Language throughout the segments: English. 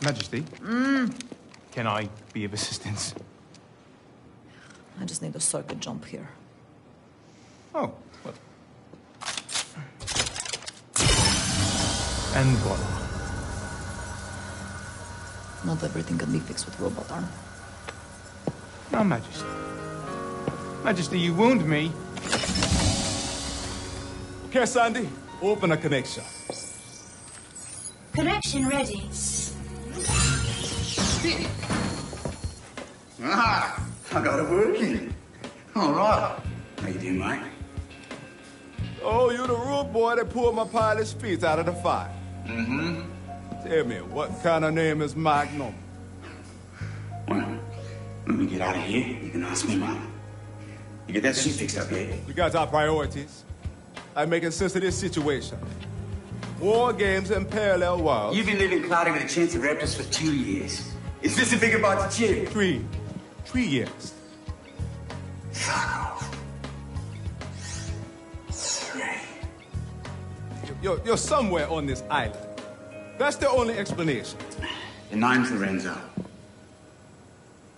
Majesty? Can I be of assistance? I just need a circuit jump here. Oh, well. And voila. Not everything can be fixed with robot arm. No, Majesty. Majesty, you wound me. Okay, Sandy, open a connection. Connection ready. Ah, I got it working. All right. How you doing, mate? Oh, you the rude boy that pulled my pilot's feet out of the fire. Mm-hmm. Tell me, what kind of name is Magnum? Well, when we get out of here, you can ask me, Mom. You get that shit fixed up yet? We got our priorities. I'm making sense of this situation. War games and parallel worlds. You've been living cloudy with a chance of raptors for 2 years. Is this a bigger bite to chew? 3 years. Fuck off. 3. You're somewhere on this island. That's the only explanation. The name's Lorenzo.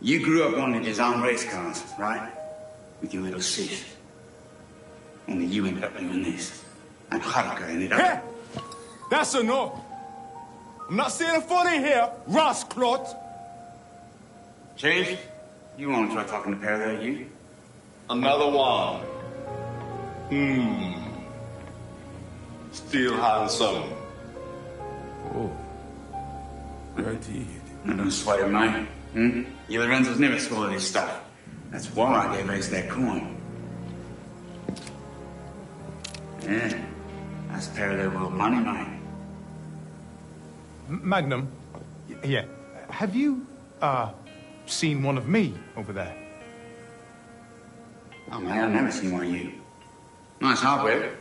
You grew up on the design race cars, right? With your little sis. Only you ended up doing this. And Haruka ended up... Hey! That's enough. I'm not saying funny here, Ross Clot. Chief, you want to try talking to Parallel, you? Another one. Still handsome. Oh. Right here. I don't sweat it, mate. You Lorenzo's never swallowed his stuff. That's why I gave Ace that coin. Yeah, that's Parallel World money, mate. Magnum, yeah. Have you, seen one of me over there? Oh, mate, I've never seen one of you. Nice hardware.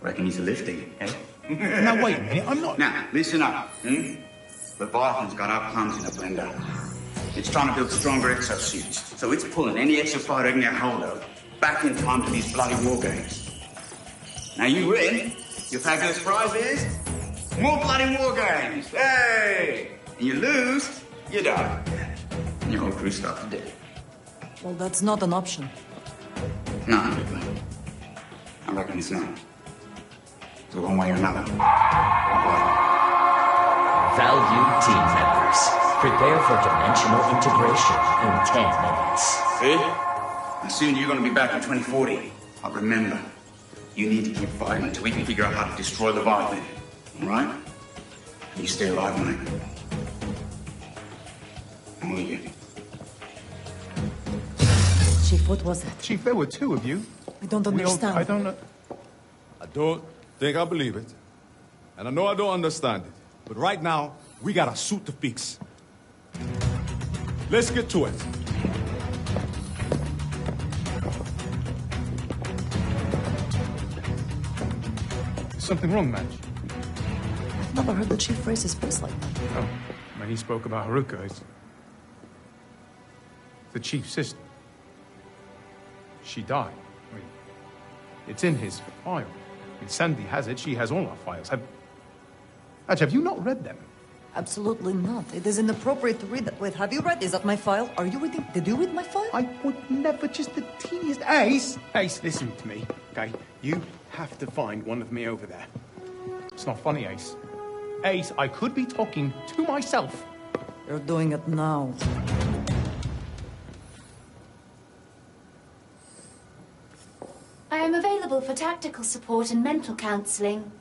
Reckon he's a lifting, eh? Now, wait a minute, I'm not... Now, listen up, Leviathan's got our plums in a blender. It's trying to build stronger exosuits, so it's pulling any exofighter it can get hold of back in time for these bloody war games. Now you win, your fabulous prize is more bloody war games. Hey! And you lose, you die. And your whole crew starts to death. Well, that's not an option. No, I reckon it's not. So one way or another. Valued team members, prepare for dimensional integration in 10 minutes. See? Soon you're going to be back in 2040. But remember, you need to keep fighting until we can figure out how to destroy Leviathan. All right? You stay alive, mate. I'm with you. Chief, what was it? Chief, there were 2 of you. I don't understand. I don't know... I don't think I believe it. And I know I don't understand it. But right now, we got a suit to fix. Let's get to it. Something wrong, Madge? I've never heard the chief raise his voice like that. Oh, when he spoke about Haruka, it's... the chief's sister. She died. I mean, it's in his file. I mean, Sandy has it. She has all our files. Madge, have you not read them? Absolutely not. It is inappropriate to read that. Wait, have you read? Is that my file? Are you reading? Did you read my file? I would never, just the teeniest... Ace! Ace, listen to me, okay? You have to find one of me over there. It's not funny, Ace. Ace, I could be talking to myself. You're doing it now. I am available for tactical support and mental counseling.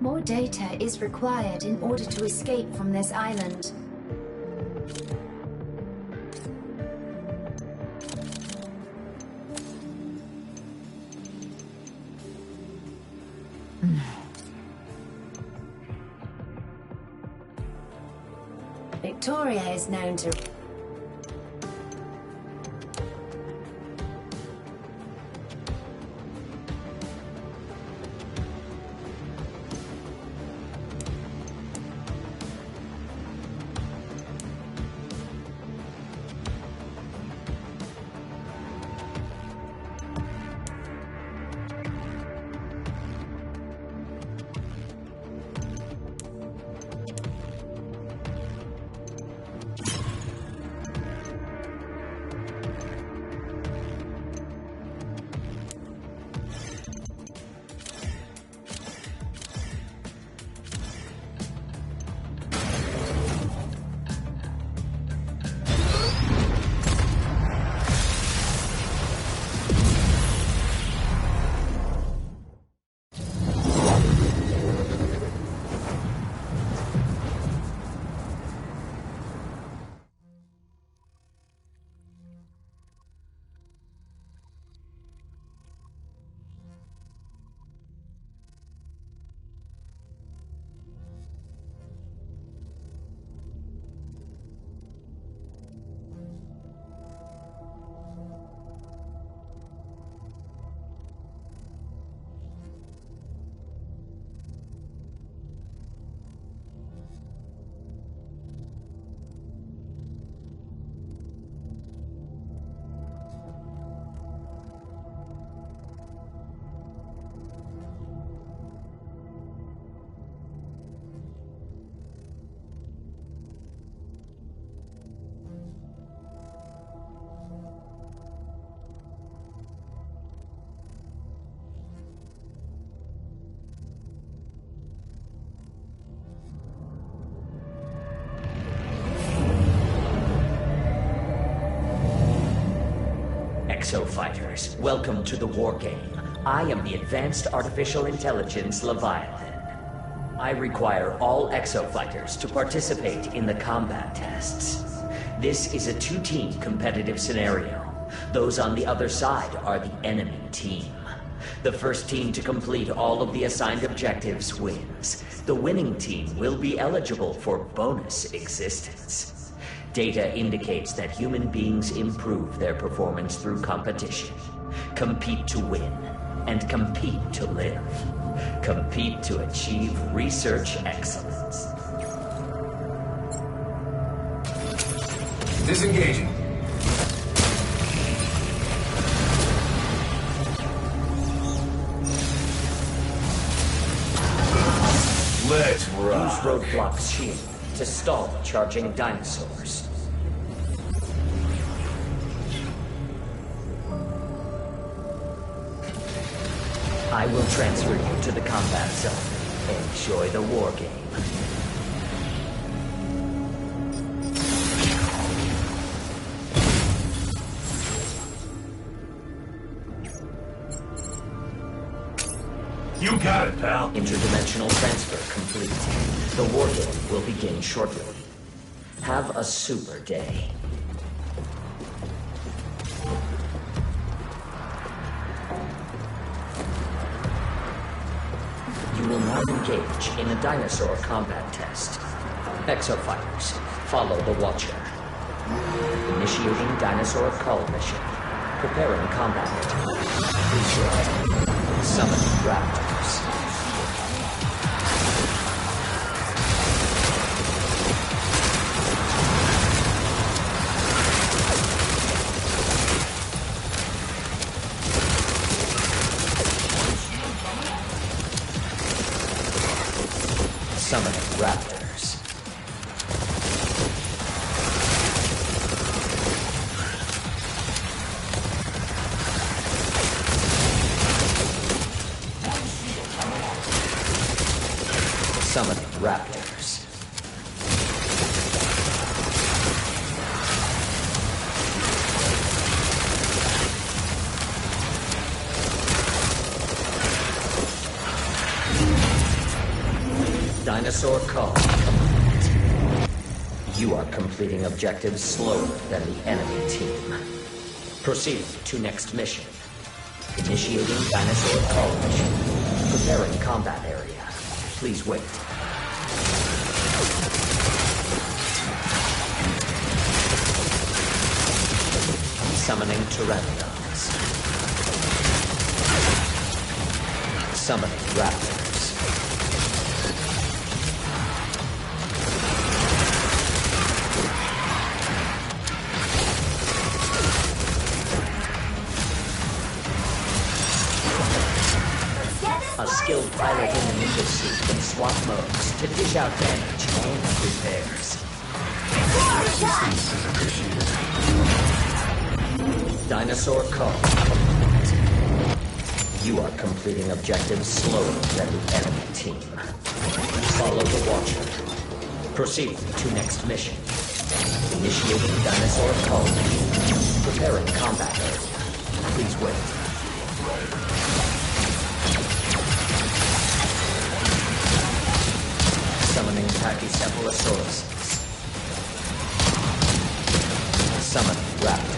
More data is required in order to escape from this island. Victoria is known to... exofighters. Welcome to the war game. I am the Advanced Artificial Intelligence Leviathan. I require all exofighters to participate in the combat tests. This is a two-team competitive scenario. Those on the other side are the enemy team. The first team to complete all of the assigned objectives wins. The winning team will be eligible for bonus existence. Data indicates that human beings improve their performance through competition. Compete to win, and compete to live. Compete to achieve research excellence. Disengaging. Let's rock. Use roadblock's shield to stall charging dinosaurs. I will transfer you to the combat zone. Enjoy the war game. You got it, pal. Interdimensional transfer complete. The war game will begin shortly. Have a super day. You will now engage in a dinosaur combat test. Exofighters, follow the Watcher. Initiating dinosaur cull mission. Preparing combat. Research. Summon raptors. Summon raptors. Summon raptors. Dinosaur call complete. You are completing objectives slower than the enemy team. Proceed to next mission. Initiating dinosaur call mission. Preparing combat area. Please wait. Summoning pteranodons. Summoning raptors. A skilled pilot in the ninja suit can swap modes to dish out damage and repairs. Dinosaur call. You are completing objectives slower than the enemy team. Follow the Watcher. Proceed to next mission. Initiating dinosaur call. Preparing combat area. Please wait. Summoning Pachycephalosauruses. Summon raptors.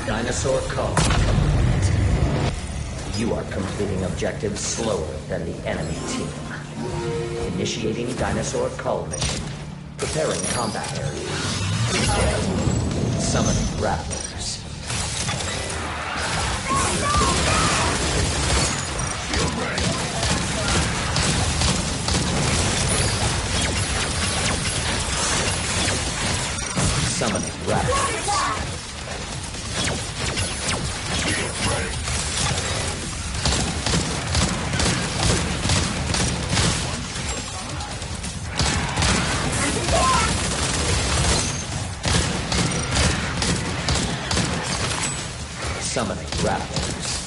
Dinosaur call complete. You are completing objectives slower than the enemy team. Initiating dinosaur cull mission. Preparing combat area. Summoning raptors. Summoning raptors. Summoning raptors.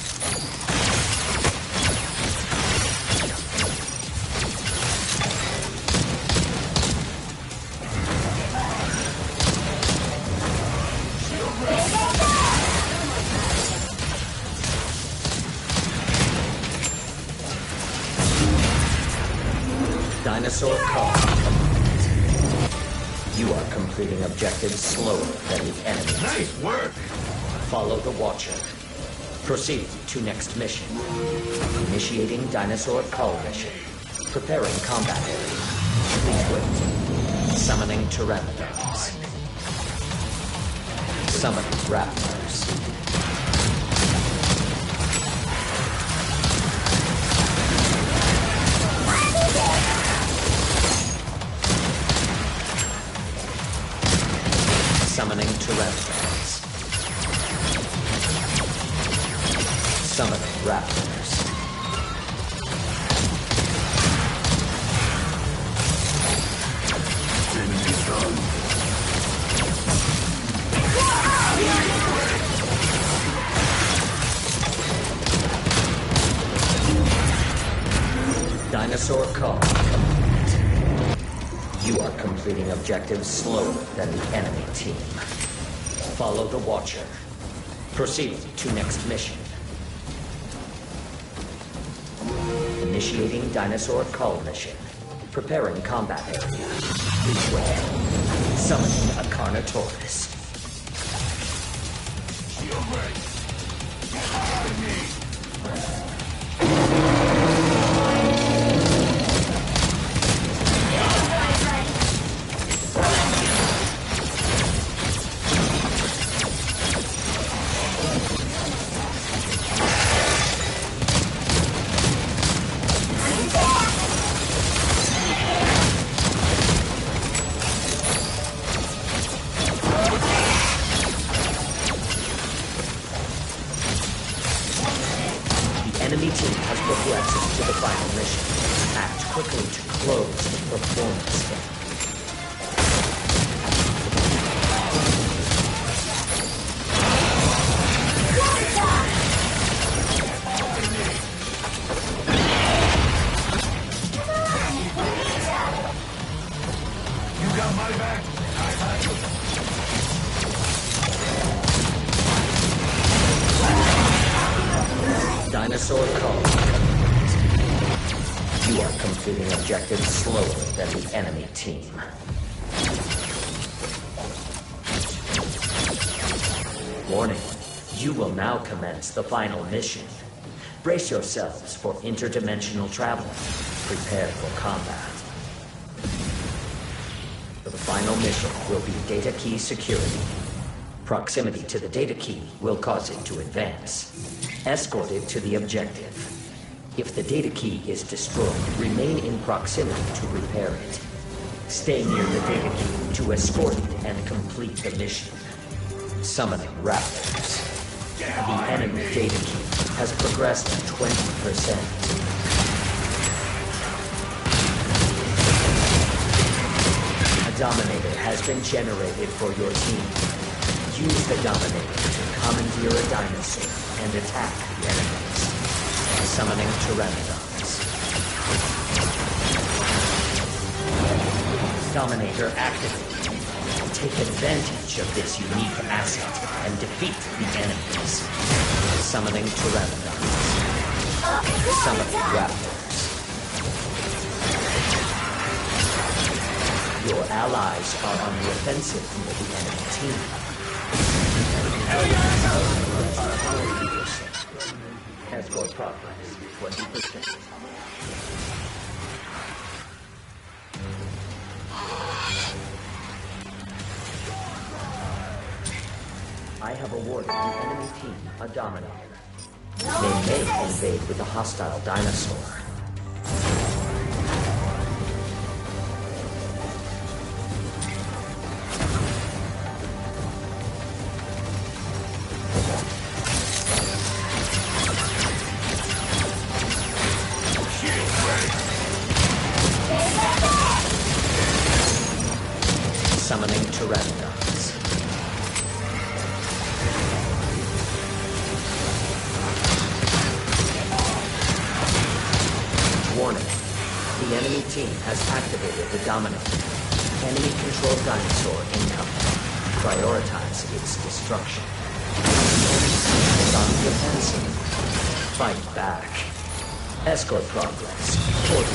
Dinosaur call. You are completing objectives slower than the enemy. Nice work! Follow the Watcher. Proceed to next mission. Initiating Dinosaur Cull mission. Preparing combat area. Please wait. Summoning Pteranodons. Summoning Raptors. Summoning Pteranodons. Summoning Raptors. Enemy strong. Dinosaur call. You are completing objectives slower than the enemy team. Follow the Watcher. Proceed to next mission. Initiating Dinosaur Cull mission. Preparing combat area. Please wait. Summoning a Carnotaurus. Shield break. Enemy team has progressed to the final mission. Act quickly to close the performance gap. You got my back. Dinosaur call. You are completing objectives slower than the enemy team. Warning. You will now commence the final mission. Brace yourselves for interdimensional travel. Prepare for combat. The final mission will be data key security. Proximity to the data key will cause it to advance. Escort it to the objective. If the data key is destroyed, remain in proximity to repair it. Stay near the data key to escort it and complete the mission. Summoning Raptors. The enemy data key has progressed 20%. A Dominator has been generated for your team. Use the Dominator to commandeer a dinosaur and attack the enemies. Summoning Pteranodons. Dominator activated. Take advantage of this unique asset and defeat the enemies. Summoning Pteranodons. Summoning Raptors. Your allies are on the offensive near the enemy team. Escort progress, 20%. I have awarded the enemy team a Dominator. They may invade with a hostile dinosaur. Summoning Pteranodons. The enemy team has activated the Dominator. Enemy-controlled dinosaur incoming. Prioritize its destruction. Is on the offensive. Fight back. Escort progress. 40%.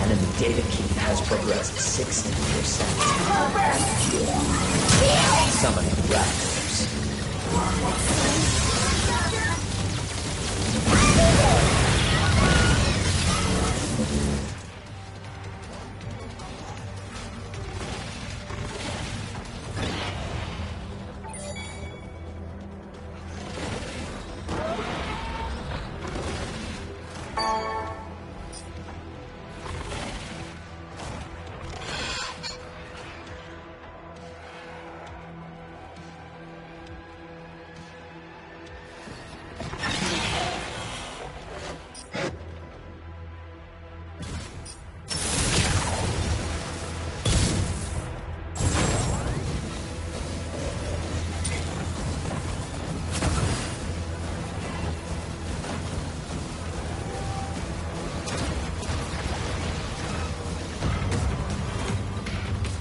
Enemy data key has progressed 60%. Summoning raptors.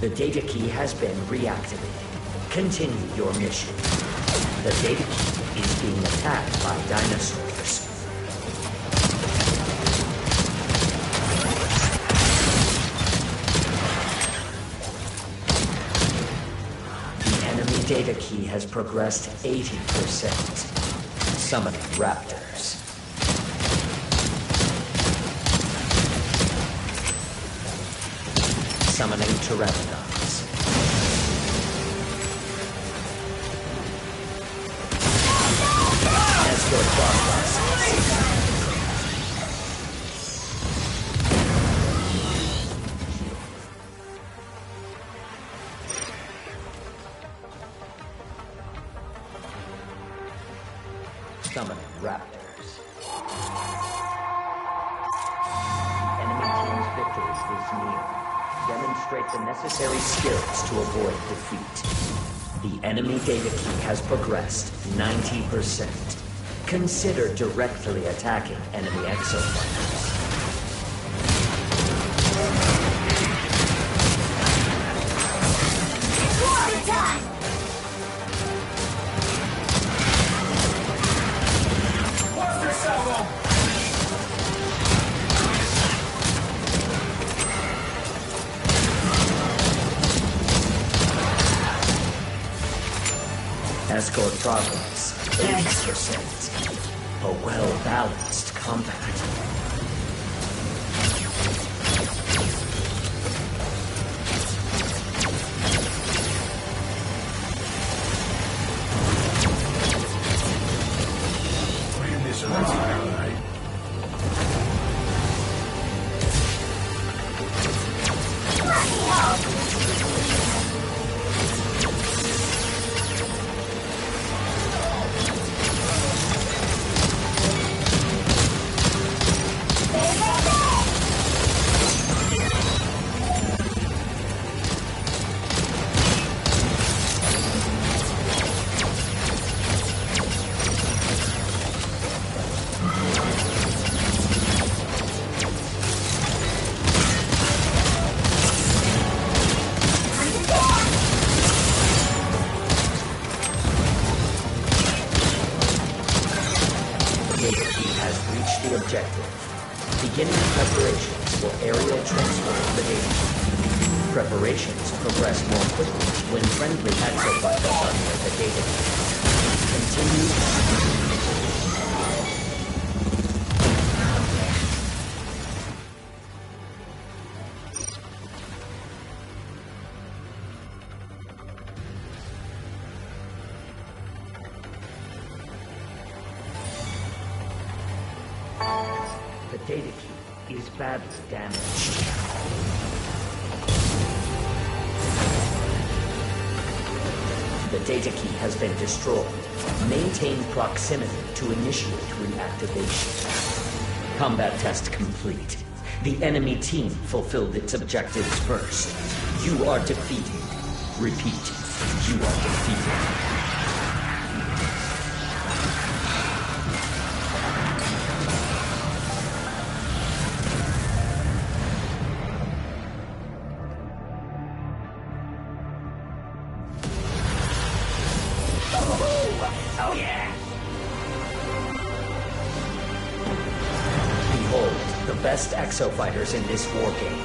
The data key has been reactivated. Continue your mission. The data key is being attacked by dinosaurs. The enemy data key has progressed 80%. Summoning raptors. Summoning pteranodons. Escort progress. Summoning raptors. The enemy team's victory is near. Demonstrate the necessary skills to avoid defeat. The enemy data key has progressed 90%. Consider directly attacking enemy exoplanets. Escort progress, 80%. A well-balanced combat. Bring this around, right? Beginning preparations for aerial transfer of the data. Preparations progress more quickly when friendly exoplanets are near the data. Continue. The data key is badly damaged. The data key has been destroyed. Maintain proximity to initiate reactivation. Combat test complete. The enemy team fulfilled its objectives first. You are defeated. Repeat, you are defeated. the best exofighters in this war game.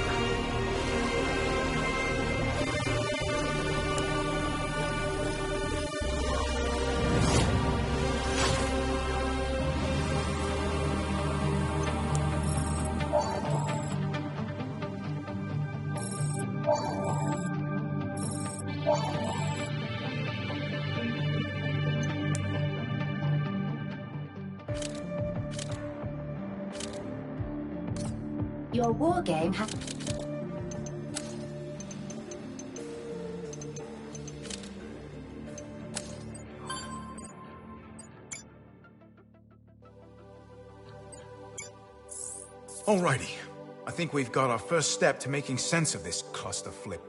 Your war game has... Alrighty. I think we've got our first step to making sense of this cluster flip.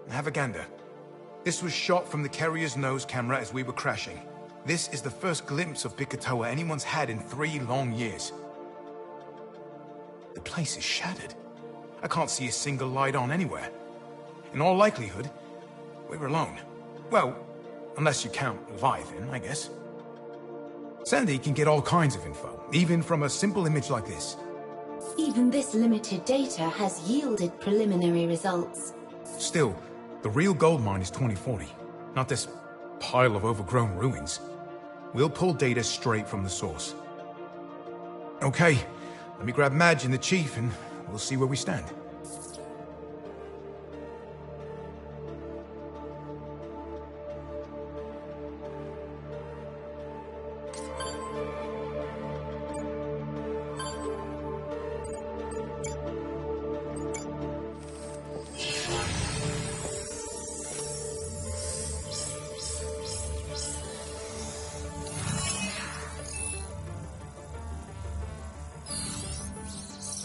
Have a gander. This was shot from the carrier's nose camera as we were crashing. This is the first glimpse of Bikatoa anyone's had in 3 long years. The place is shattered. I can't see a single light on anywhere. In all likelihood, we're alone. Well, unless you count Leviathan, I guess. Sandy can get all kinds of info, even from a simple image like this. Even this limited data has yielded preliminary results. Still, the real gold mine is 2040, not this pile of overgrown ruins. We'll pull data straight from the source. Okay, let me grab Madge and the Chief and we'll see where we stand.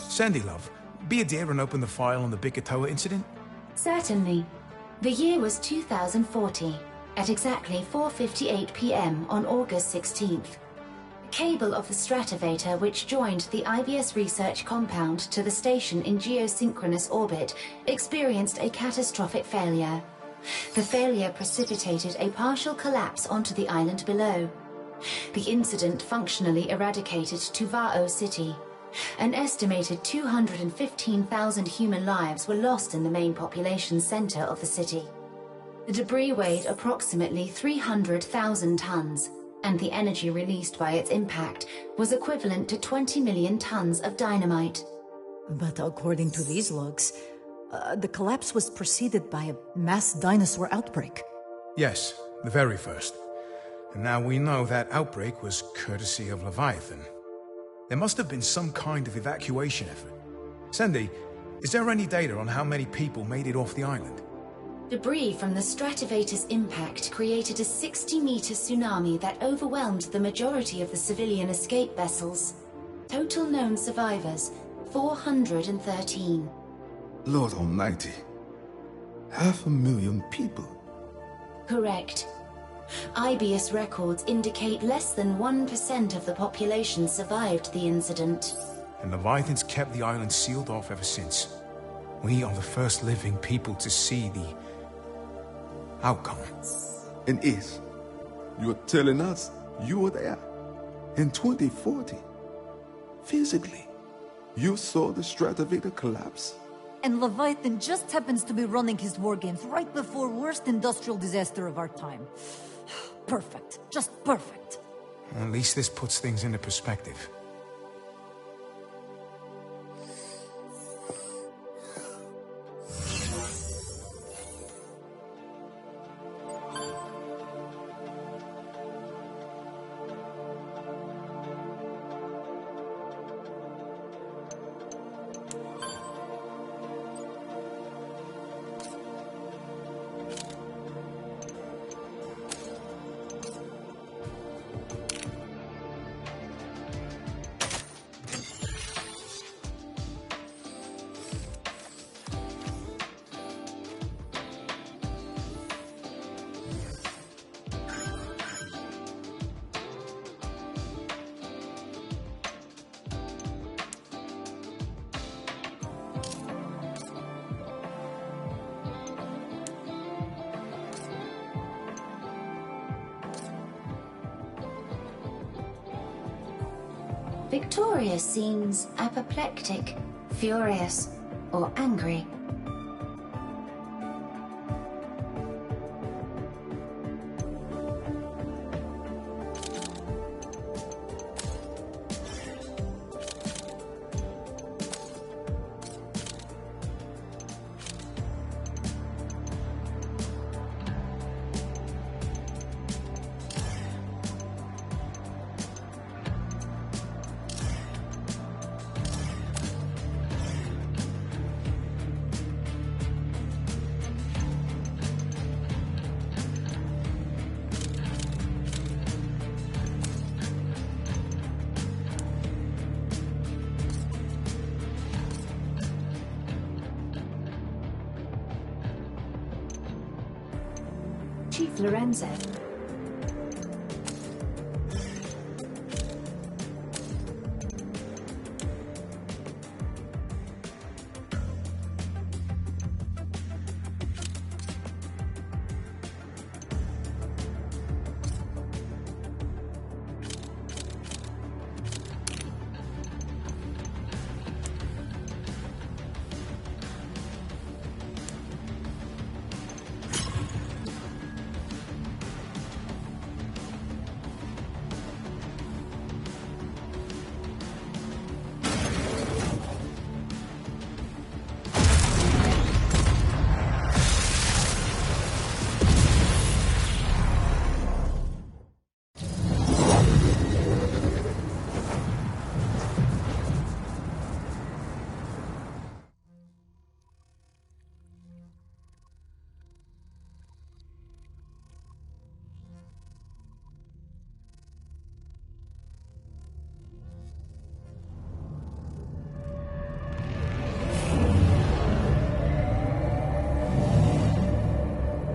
Sandy, love, be a dear and open the file on the Bikatoa incident. Certainly. The year was 2040, at exactly 4:58 p.m. on August 16th. The cable of the stratovator which joined the IBS research compound to the station in geosynchronous orbit experienced a catastrophic failure. The failure precipitated a partial collapse onto the island below. The incident functionally eradicated Tuvao City. An estimated 215,000 human lives were lost in the main population center of the city. The debris weighed approximately 300,000 tons, and the energy released by its impact was equivalent to 20 million tons of dynamite. But according to these logs, the collapse was preceded by a mass dinosaur outbreak. Yes, the very first. And now we know that outbreak was courtesy of Leviathan. There must have been some kind of evacuation effort. Sandy, is there any data on how many people made it off the island? Debris from the stratovator's impact created a 60-meter tsunami that overwhelmed the majority of the civilian escape vessels. Total known survivors, 413. Lord Almighty. 500,000 people. Correct. IBS records indicate less than 1% of the population survived the incident. And Leviathan's kept the island sealed off ever since. We are the first living people to see the outcome. And Is, you're telling us you were there in 2040? Physically, you saw the stratovator collapse? And Leviathan just happens to be running his war games right before worst industrial disaster of our time. Perfect. Just perfect. At least this puts things into perspective. Victoria seems apoplectic, furious, or angry. Chief Lorenzo.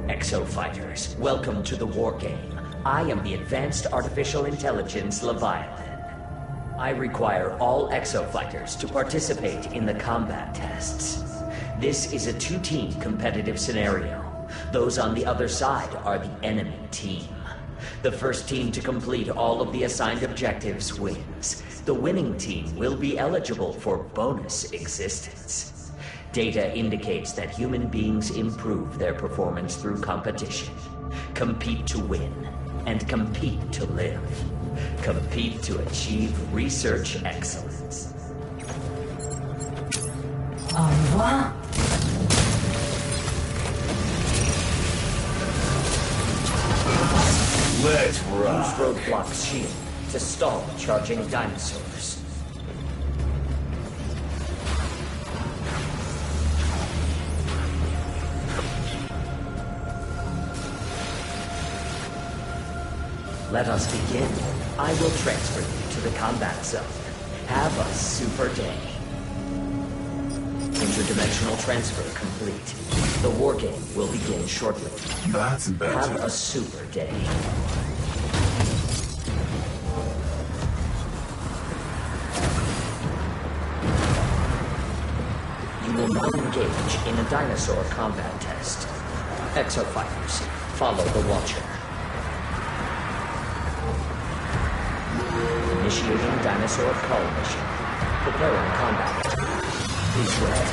Exo-fighters, welcome to the war game. I am the advanced artificial intelligence Leviathan. I require all exo-fighters to participate in the combat tests. This is a two-team competitive scenario. Those on the other side are the enemy team. The first team to complete all of the assigned objectives wins. The winning team will be eligible for bonus existence. Data indicates that human beings improve their performance through competition. Compete to win, and compete to live. Compete to achieve research excellence. Au revoir. Let's run. Use roadblock's shield to stall charging dinosaurs. Let us begin. I will transfer you to the combat zone. Have a super day. Interdimensional transfer complete. The war game will begin shortly. That's better. Have a super day. You will now engage in a dinosaur combat test. Exo-fighters, follow the Watcher. Initiating dinosaur call mission. Preparing combat. Please wait.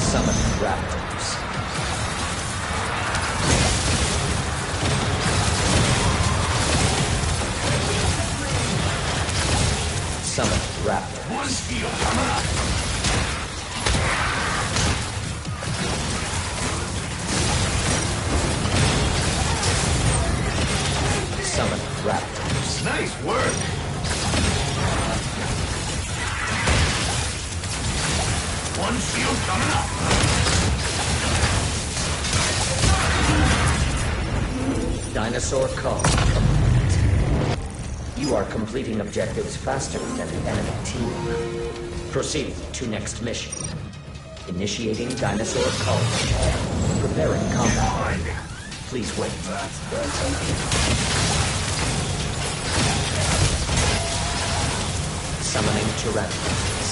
Summoning raptors. Summoning raptors. One field coming up. Summoning raptors. Nice work. One shield coming up. Dinosaur call complete. You are completing objectives faster than the enemy team. Proceeding to next mission. Initiating dinosaur call mission. Preparing combat. Please wait. Summoning Tyrannosaurs.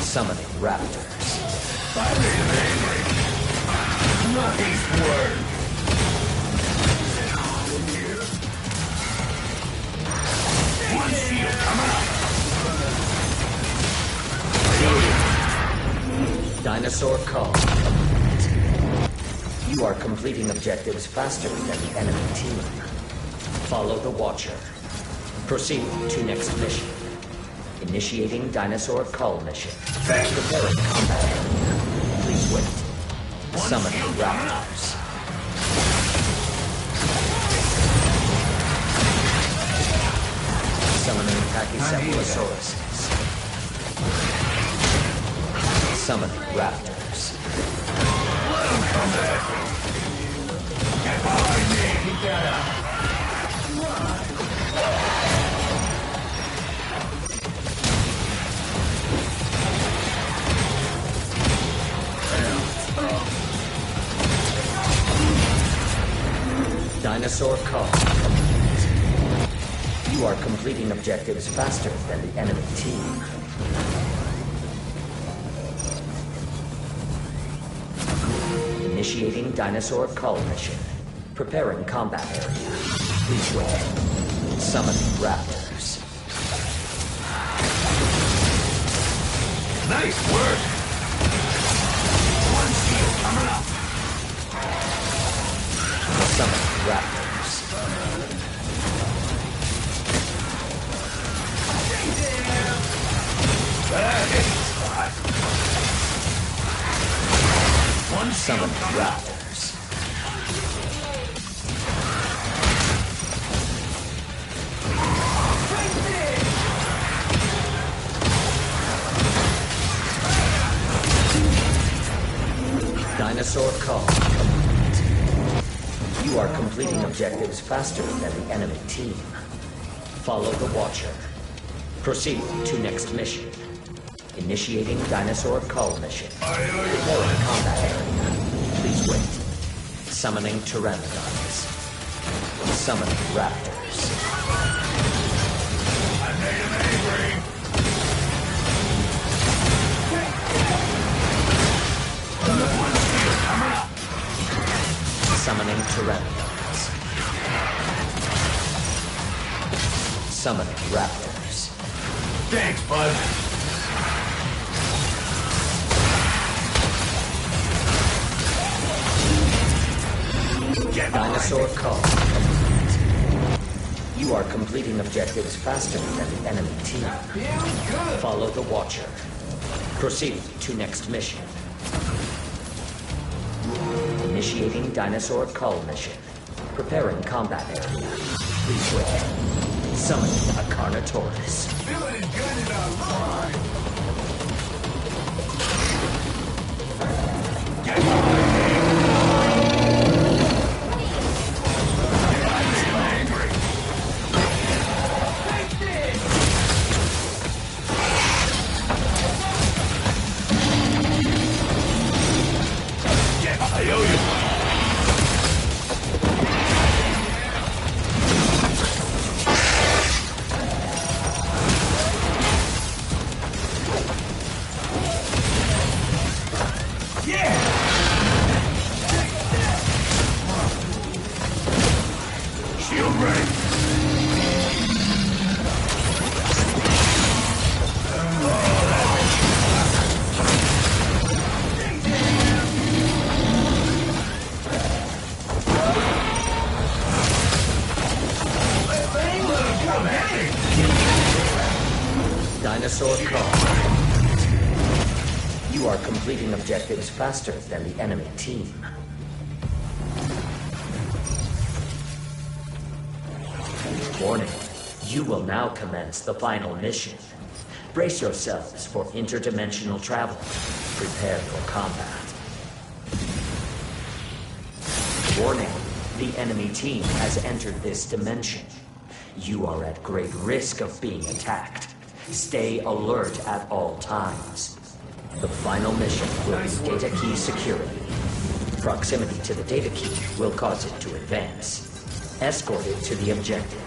Summoning raptors. I made him angry. Nice work. Dinosaur call. You are completing objectives faster than the enemy team. Follow the Watcher. Proceed to next mission. Initiating dinosaur call mission. Preparing combat area. Please wait. Summoning raptors. Summoning Pachycephalosauruses. Summoning raptors. Let them come back. Get behind me. Keep that up. Dinosaur call. You are completing objectives faster than the enemy team. Initiating dinosaur call mission. Preparing combat area. Please wait. Summoning raptors. Nice work. One shield coming up. Summoning raptors. One Summoning raptors. Dinosaur call. You are completing objectives faster than the enemy team. Follow the Watcher. Proceed to next mission. Initiating dinosaur call mission. Preparing combat area. Please wait. Summoning pteranodons. Summoning raptors. I made him angry. One shield coming up. Summoning pteranodons. Summoning raptors. Thanks, bud. Dinosaur call. You are completing objectives faster than the enemy team. Follow the Watcher. Proceed to next mission. Initiating dinosaur call mission. Preparing combat area. Please wait. Summoning a Carnotaurus. Feeling good in our line. Get behind me. Dinosaur call. You are completing objectives faster than the enemy team. Warning. You will now commence the final mission. Brace yourselves for interdimensional travel. Prepare for combat. Warning. The enemy team has entered this dimension. You are at great risk of being attacked. Stay alert at all times. The final mission will be data key security. Proximity to the data key will cause it to advance. Escort it to the objective.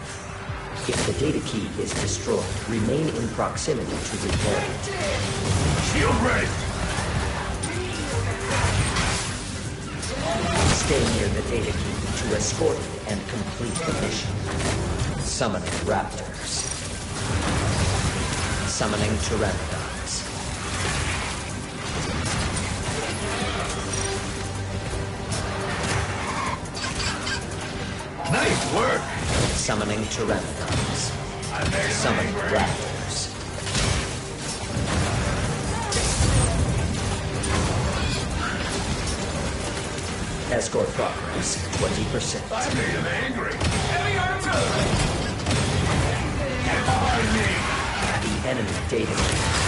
If the data key is destroyed, remain in proximity to repair it. Shield ready. Stay near the data key to escort it and complete the mission. Summoning raptors. Summoning pteranodons. Nice work! Summoning pteranodons. Summoning raptors. Escort progress, 20%. I made him angry. Heavy artillery! Get behind me! The enemy data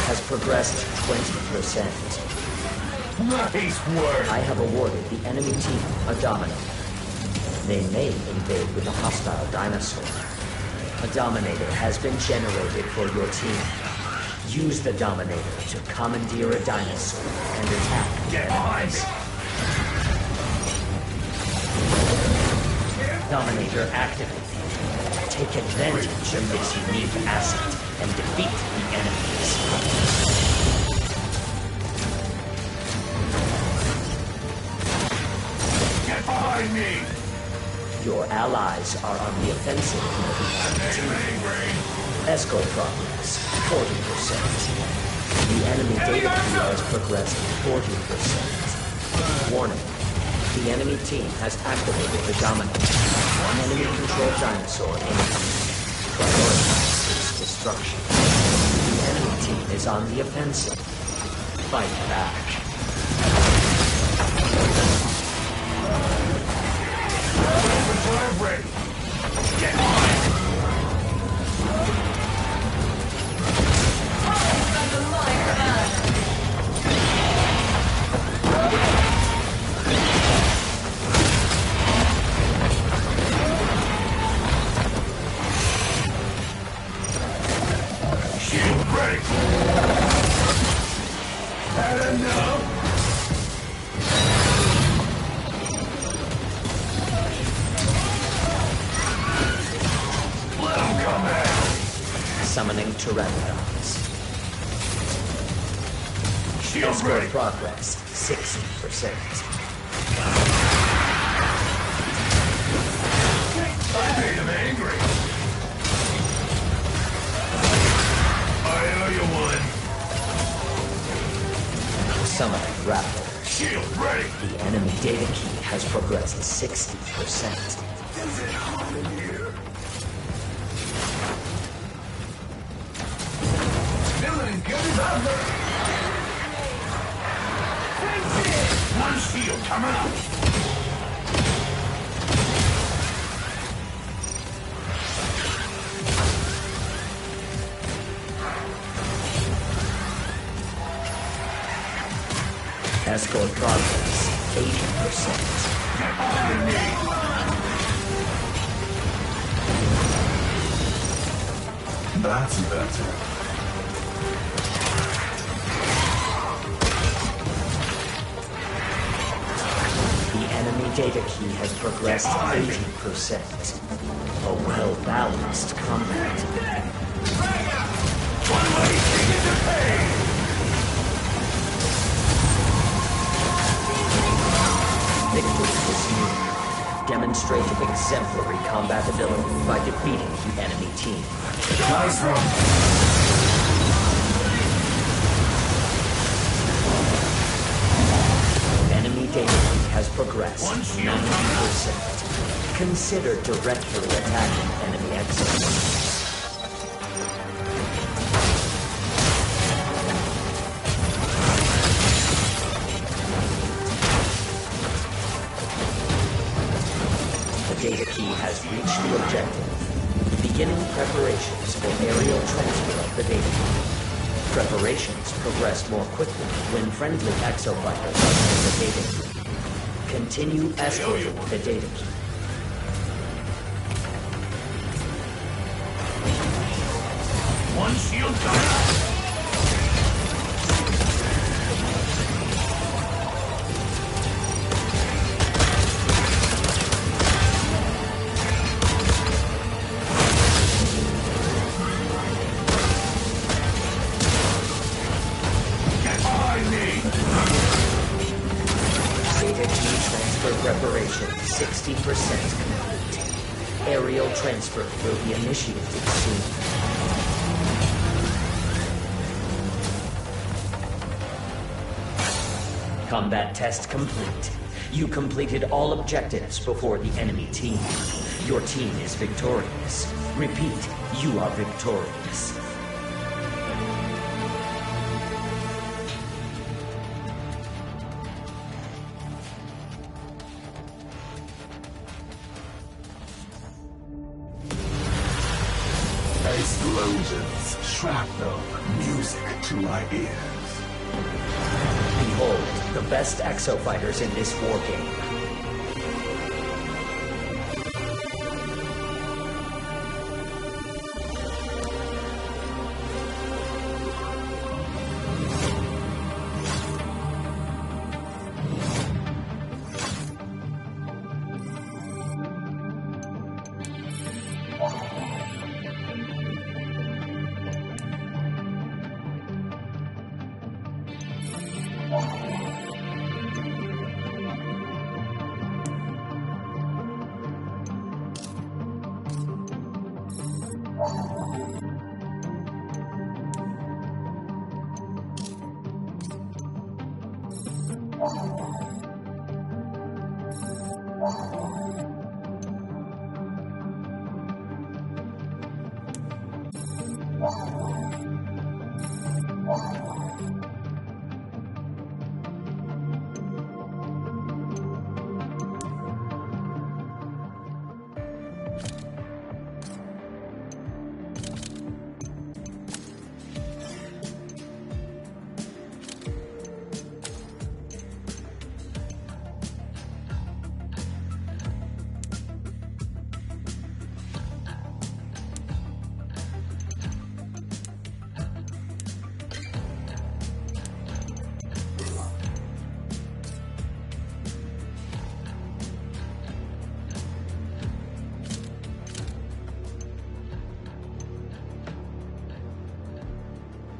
has progressed 20%. Nice work! I have awarded the enemy team a Dominator. They may invade with a hostile dinosaur. A Dominator has been generated for your team. Use the Dominator to commandeer a dinosaur and attack. Get behind me! Dominator activated. Take advantage of this unique asset and defeat the enemies. Get behind me! Your allies are on the offensive. I made him angry! Escort progress, 40%. The enemy data key has progressed 40%. Warning. The enemy team has activated the Dominator. One enemy-controlled dinosaur incoming. Prioritize its destruction. The enemy team is on the offensive. Fight back. Overdrive ready! Get behind me! Shield ready! Had enough? Let him come back! Summoning pteranodons. Shield Escort ready! progress, 60%. I made him angry! I owe you one! Summoning raptor. Shield ready! The enemy data key has progressed 60%. Is it hot in here? Feeling good out there! One shield coming up! Escort progress, 80%. Get behind me! That's better. The enemy data key has progressed 80%. A well-balanced combat. One way ticket to pay! Victory is near. Demonstrate exemplary combat ability by defeating the enemy team. Nice one! Enemy data key has progressed One shield 90%. Consider directly attacking enemy exoprimal. Data key has reached the objective. Beginning preparations for aerial transfer of the data key. Preparations progress more quickly when friendly exofighters are in the data key. Continue escorting the data key. One shield coming up! Preparation 60% complete. Aerial transfer will be initiated soon. Combat test complete. You completed all objectives before the enemy team. Your team is victorious. Repeat, you are victorious. Explosions, shrapnel, music to my ears. Behold, the best exofighters in this war game.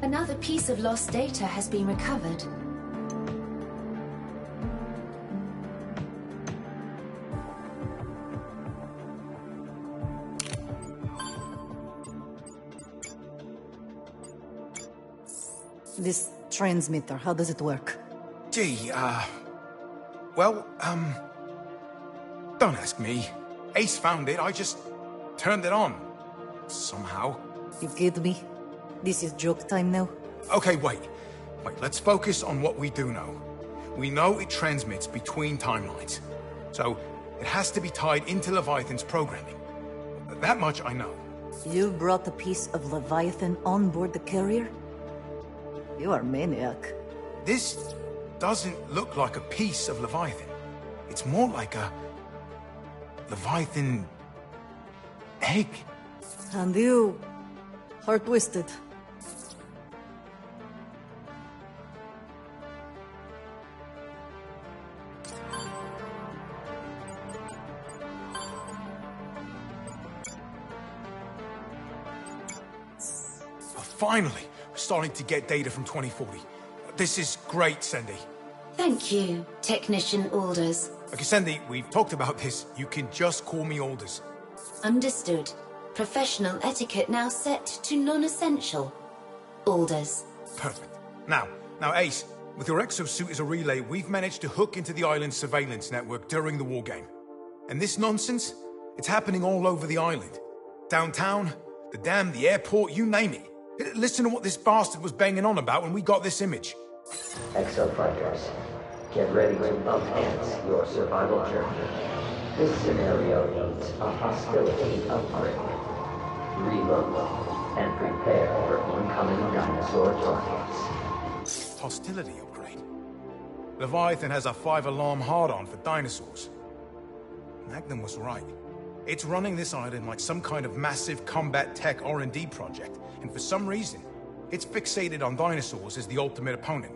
Another piece of lost data has been recovered. This transmitter, how does it work? Gee, don't ask me. Ace found it, I just turned it on. Somehow. You kidding me? This is joke time now? Okay, wait, let's focus on what we do know. We know it transmits between timelines. So, it has to be tied into Leviathan's programming. That much I know. You brought a piece of Leviathan on board the carrier? You are maniac. This doesn't look like a piece of Leviathan. It's more like a Leviathan egg. And you are twisted. Finally, we're starting to get data from 2040. This is great, Sandy. Thank you, Technician Alders. Okay, Sandy, we've talked about this. You can just call me Alders. Understood. Professional etiquette now set to non-essential. Alders. Perfect. Now, Ace, with your exosuit as a relay, we've managed to hook into the island's surveillance network during the war game. And this nonsense, it's happening all over the island. Downtown, the dam, the airport, you name it. Listen to what this bastard was banging on about when we got this image. Exofighters, get ready to enhance your survival journey. This scenario needs a hostility upgrade. Reload and prepare for incoming dinosaur targets. Hostility upgrade? Leviathan has a 5-alarm hard-on for dinosaurs. Magnum was right. It's running this island like some kind of massive combat tech R&D project, and for some reason, it's fixated on dinosaurs as the ultimate opponent.